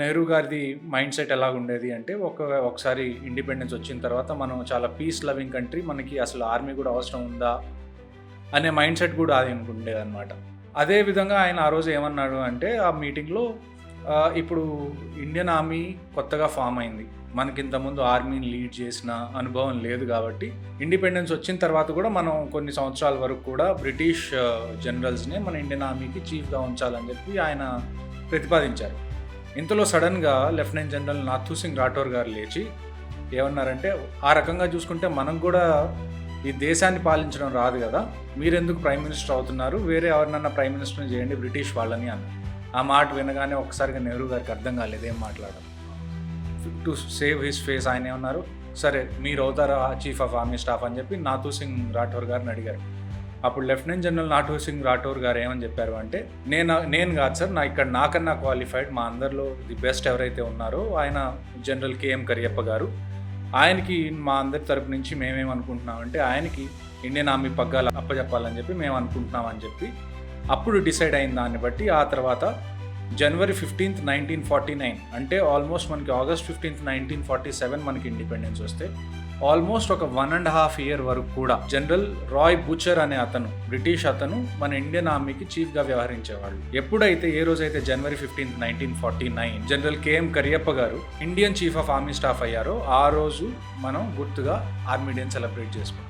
నెహ్రూ గారిది mind set ఎలాగుండేది అంటే ఒకసారి ఇండిపెండెన్స్ వచ్చిన తర్వాత మనం చాలా పీస్ లవింగ్ కంట్రీ, మనకి అసలు ఆర్మీ కూడా అవసరం ఉందా అనే మైండ్ సెట్ కూడా అది ఉండేదన్నమాట. అదే విధంగా ఆయన ఆ రోజు ఏమన్నాడు అంటే ఆ మీటింగ్లో, ఇప్పుడు ఇండియన్ ఆర్మీ కొత్తగా ఫామ్ అయింది, మనకి ఇంతకుముందు ఆర్మీని లీడ్ చేసిన అనుభవం లేదు కాబట్టి ఇండిపెండెన్స్ వచ్చిన తర్వాత కూడా మనం కొన్ని సంవత్సరాల వరకు కూడా బ్రిటిష్ జనరల్స్నే మన ఇండియన్ ఆర్మీకి చీఫ్గా ఉంచాలని చెప్పి ఆయన ప్రతిపాదించారు. ఇంతలో సడన్గా లెఫ్టినెంట్ జనరల్ నాథూ సింగ్ రాఠోర్ గారు లేచి ఏమన్నారంటే, ఆ రకంగా చూసుకుంటే మనం కూడా ఈ దేశాన్ని పాలించడం రాదు కదా, మీరెందుకు ప్రైమ్ మినిస్టర్ అవుతున్నారు, వేరే ఎవరినన్నా ప్రైమ్ మినిస్టర్ని చేయండి బ్రిటిష్ వాళ్ళని అన్నారు. ఆ మాట వినగానే ఒక్కసారిగా నెహ్రూ గారికి అర్థం కాలేదు ఏం మాట్లాడడం. టు సేవ్ హిస్ ఫేస్ ఆయన ఏమన్నారు, సరే మీరు అవుతారా చీఫ్ ఆఫ్ ఆర్మీ స్టాఫ్ అని చెప్పి నాథూ సింగ్ రాఠోర్ గారిని అడిగారు. అప్పుడు లెఫ్టినెంట్ జనరల్ నాథూ సింగ్ రాఠోర్ గారు ఏమని చెప్పారు అంటే, నేను కాదు సార్, ఇక్కడ నాకన్నా క్వాలిఫైడ్ మా అందరిలో ది బెస్ట్ ఎవరైతే ఉన్నారో ఆయన జనరల్ కేఎం కరియప్ప గారు, ఆయనకి మా అందరి తరపు నుంచి మేమేమనుకుంటున్నామంటే ఆయనకి ఇండియన్ ఆర్మీ పగ్గాలు అప్పచెప్పాలని చెప్పి మేము అనుకుంటున్నాం అని చెప్పి అప్పుడు డిసైడ్ అయిన దాన్ని బట్టి ఆ తర్వాత జనవరి 15th, 1949 అంటే ఆల్మోస్ట్ మనకి ఆగస్ట్ 15th, 1947 మనకి ఇండిపెండెన్స్ వస్తే ఆల్మోస్ట్ ఒక 1.5 year వరకు కూడా జనరల్ రాయ్ బుచర్ అనే అతను, బ్రిటిష్ అతను మన ఇండియన్ ఆర్మీకి చీఫ్గా వ్యవహరించేవాళ్ళు. ఎప్పుడైతే ఏ రోజైతే జనవరి 15th, 1949 జనరల్ కేఎం కరియప్ప గారు Indian chief of army staff అయ్యారో ఆ రోజు మనం గుర్తుగా ఆర్మీ డేని సెలబ్రేట్ చేసుకుంటాం.